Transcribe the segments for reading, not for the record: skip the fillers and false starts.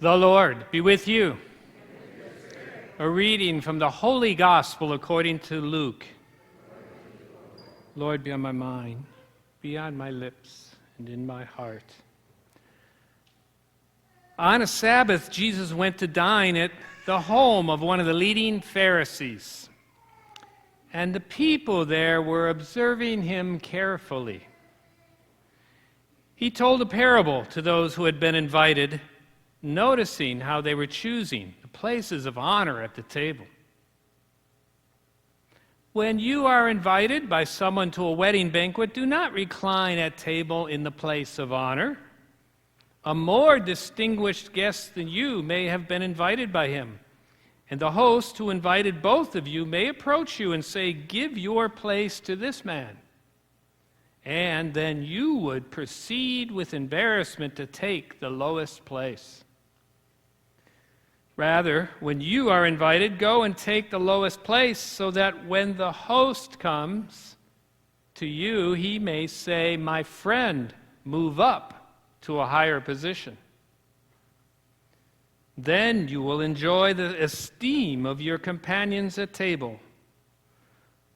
The Lord be with you. A reading from the Holy Gospel according to Luke. Lord, be on my mind, be on my lips, and in my heart. On a Sabbath, Jesus went to dine at the home of one of the leading Pharisees. And the people there were observing him carefully. He told a parable to those who had been invited, noticing how they were choosing the places of honor at the table. When you are invited by someone to a wedding banquet, do not recline at table in the place of honor. A more distinguished guest than you may have been invited by him. And the host who invited both of you may approach you and say, "Give your place to this man." And then you would proceed with embarrassment to take the lowest place. Rather, when you are invited, go and take the lowest place, so that when the host comes to you, he may say, "My friend, move up to a higher position." Then you will enjoy the esteem of your companions at table.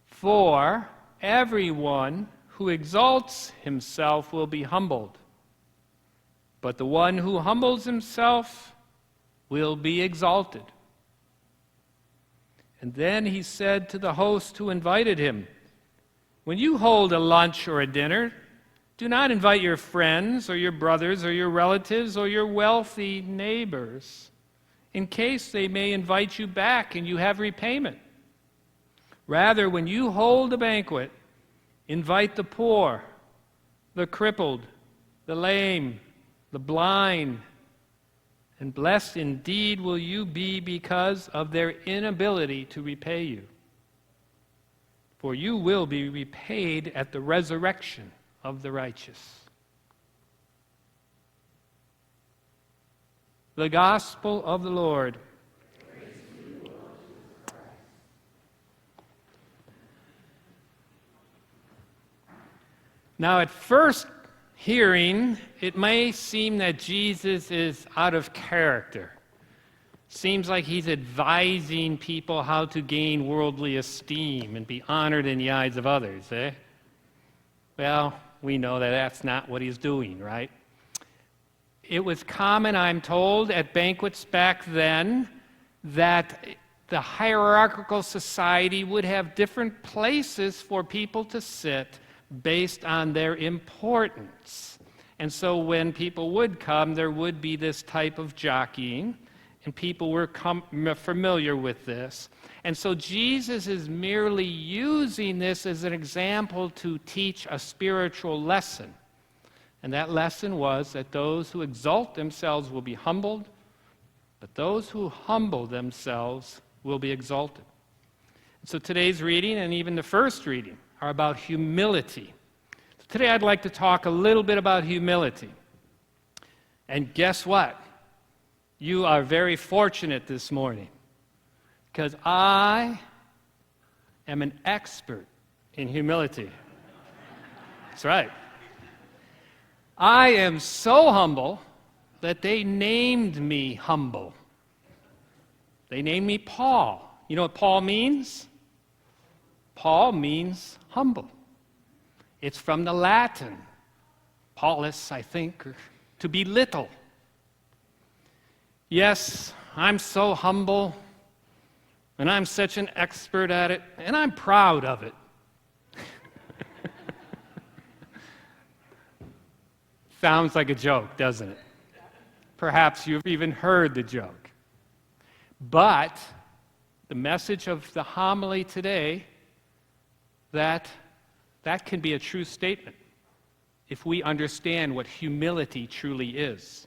For everyone who exalts himself will be humbled, but the one who humbles himself will be exalted. And then he said to the host who invited him, "When you hold a lunch or a dinner, do not invite your friends or your brothers or your relatives or your wealthy neighbors, in case they may invite you back and you have repayment. Rather, when you hold a banquet, invite the poor, the crippled, the lame, the blind, and blessed indeed will you be because of their inability to repay you. For you will be repaid at the resurrection of the righteous." The Gospel of the Lord. Now, at first hearing, it may seem that Jesus is out of character. Seems like he's advising people how to gain worldly esteem and be honored in the eyes of others, eh? Well, we know that that's not what he's doing, right? It was common, I'm told, at banquets back then that the hierarchical society would have different places for people to sit based on their importance. And so when people would come, there would be this type of jockeying, and people were familiar with this. And so Jesus is merely using this as an example to teach a spiritual lesson. And that lesson was that those who exalt themselves will be humbled, but those who humble themselves will be exalted. So today's reading and even the first reading are about humility. Today I'd like to talk a little bit about humility. And guess what? You are very fortunate this morning, because I am an expert in humility. That's right. I am so humble that they named me humble. They named me Paul. You know what Paul means? Paul means humble. It's from the Latin, Paulus, I think, or to be little. Yes, I'm so humble, and I'm such an expert at it, and I'm proud of it. Sounds like a joke, doesn't it? Perhaps you've even heard the joke. But the message of the homily today, that can be a true statement if we understand what humility truly is.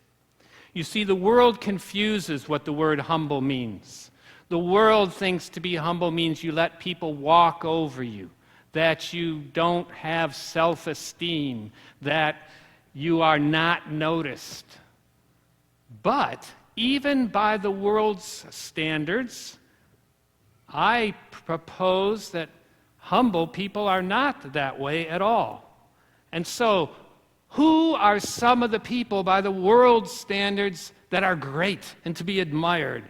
You see, the world confuses what the word humble means. The world thinks to be humble means you let people walk over you, that you don't have self-esteem, that you are not noticed. But even by the world's standards, I propose that humble people are not that way at all. And so, who are some of the people by the world's standards that are great and to be admired.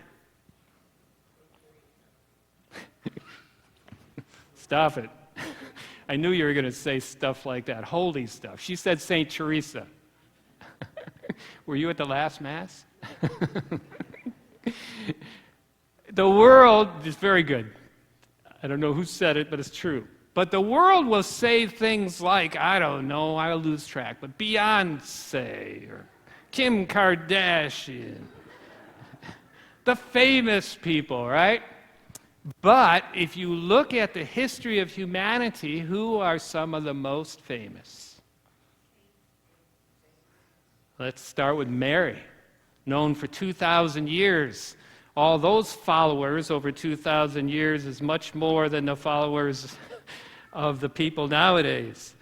Stop it. I knew you were going to say stuff like that, holy stuff. She said St. Teresa. Were you at the last Mass? The world is very good. I don't know who said it, but it's true. But the world will say things like, I don't know, I'll lose track, but Beyonce or Kim Kardashian, the famous people, right? But if you look at the history of humanity, who are some of the most famous? Let's start with Mary, known for 2,000 years. All those followers over 2,000 years is much more than the followers of the people nowadays.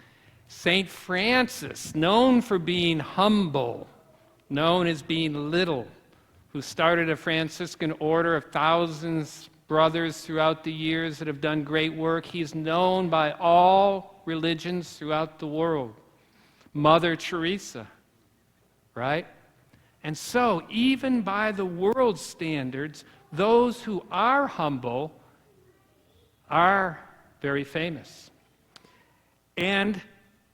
St. Francis, known for being humble, known as being little, who started a Franciscan order of thousands of brothers throughout the years that have done great work. He's known by all religions throughout the world. Mother Teresa, right? And so, even by the world's standards, those who are humble are very famous. And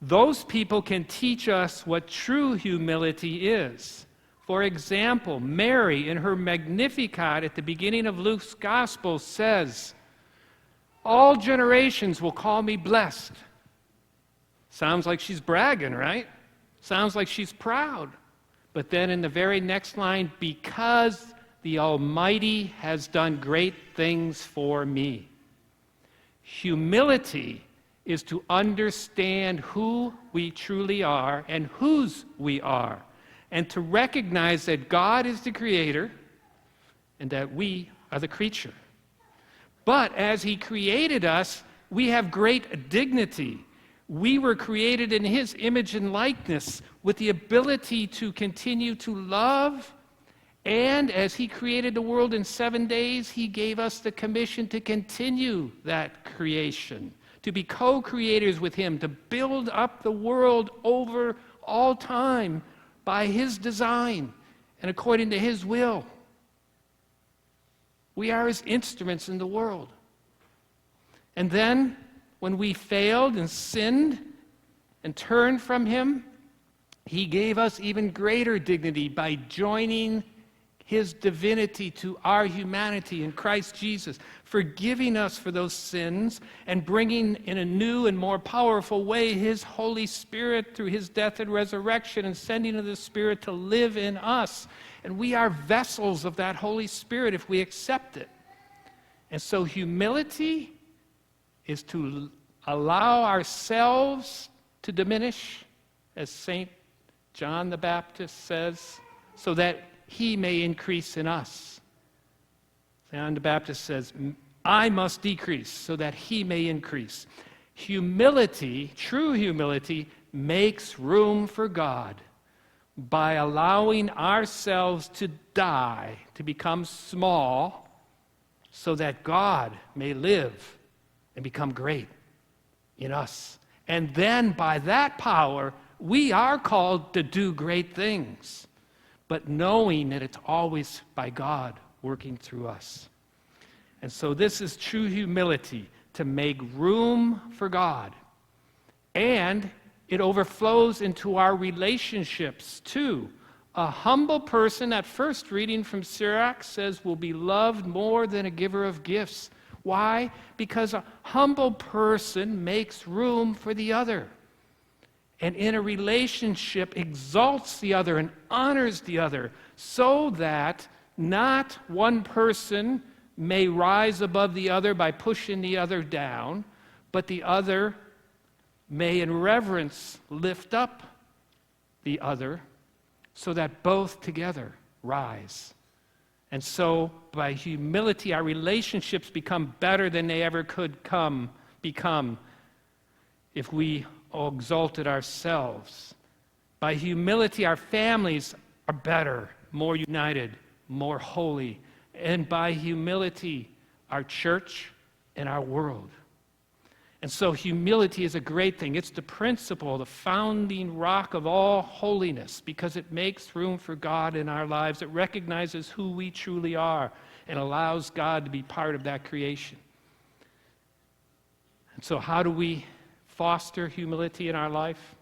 those people can teach us what true humility is. For example, Mary, in her Magnificat at the beginning of Luke's Gospel, says, "All generations will call me blessed." Sounds like she's bragging, right? Sounds like she's proud. But then in the very next line, "because the Almighty has done great things for me." Humility is to understand who we truly are and whose we are, and to recognize that God is the creator and that we are the creature. But as He created us, we have great dignity. We were created in His image and likeness with the ability to continue to love. And as He created the world in 7 days, He gave us the commission to continue that creation, to be co-creators with Him, to build up the world over all time by His design and according to His will. We are His instruments in the world. And then, when we failed and sinned and turned from Him, He gave us even greater dignity by joining His divinity to our humanity in Christ Jesus, forgiving us for those sins and bringing in a new and more powerful way His Holy Spirit through His death and resurrection, and sending of the Spirit to live in us. And we are vessels of that Holy Spirit if we accept it. And so humility is to allow ourselves to diminish, as St. John the Baptist says, so that He may increase in us. John the Baptist says, "I must decrease so that He may increase." Humility, true humility, makes room for God by allowing ourselves to die, to become small, so that God may live and become great in us. And then by that power, we are called to do great things, but knowing that it's always by God working through us. And so this is true humility, to make room for God. And it overflows into our relationships too. A humble person, at first reading from Sirach, says will be loved more than a giver of gifts. Why? Because a humble person makes room for the other. And in a relationship exalts the other and honors the other, so that not one person may rise above the other by pushing the other down, but the other may in reverence lift up the other, so that both together rise. And so by humility, our relationships become better than they ever could become if we exalted ourselves. By humility, our families are better, more united, more holy. And by humility, our church and our world. And so humility is a great thing. It's the principle, the founding rock of all holiness, because it makes room for God in our lives. It recognizes who we truly are and allows God to be part of that creation. And so how do we foster humility in our life?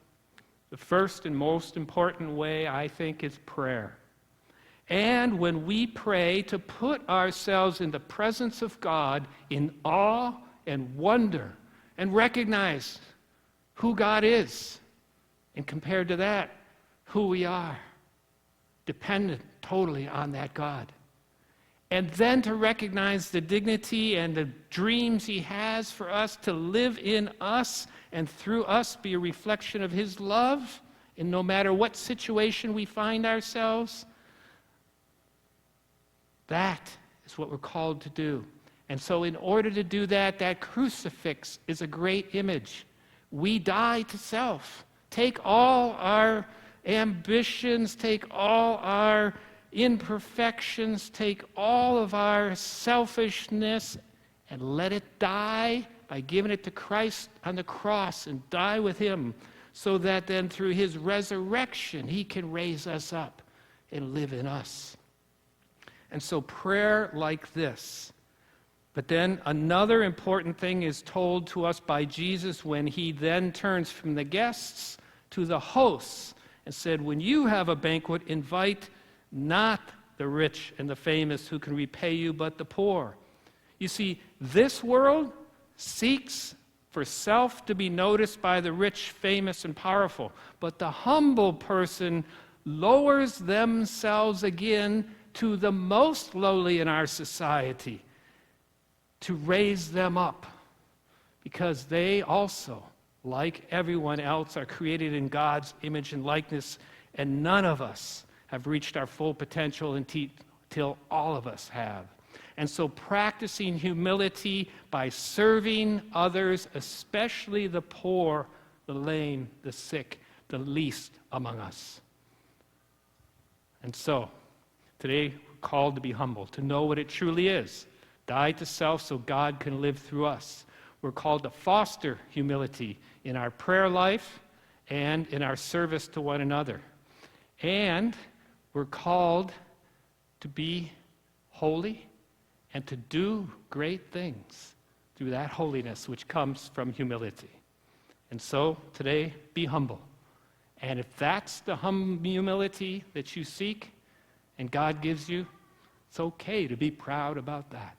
The first and most important way, I think, is prayer. And when we pray, to put ourselves in the presence of God in awe and wonder, and recognize who God is, and compared to that, who we are, dependent totally on that God. And then to recognize the dignity and the dreams He has for us to live in us and through us be a reflection of His love, and no matter what situation we find ourselves, that is what we're called to do. And so in order to do that, that crucifix is a great image. We die to self. Take all our ambitions, take all our imperfections, take all of our selfishness, and let it die by giving it to Christ on the cross and die with Him, so that then through His resurrection, He can raise us up and live in us. And so prayer like this. But then another important thing is told to us by Jesus when He then turns from the guests to the hosts and said, when you have a banquet, invite not the rich and the famous who can repay you, but the poor. You see, this world seeks for self to be noticed by the rich, famous, and powerful. But the humble person lowers themselves again to the most lowly in our society, to raise them up, because they also, like everyone else, are created in God's image and likeness, and none of us have reached our full potential until all of us have. And so practicing humility by serving others, especially the poor, the lame, the sick, the least among us. And so today we're called to be humble, to know what it truly is. Die to self so God can live through us. We're called to foster humility in our prayer life and in our service to one another. And we're called to be holy and to do great things through that holiness which comes from humility. And so today, be humble. And if that's the humility that you seek and God gives you, it's okay to be proud about that.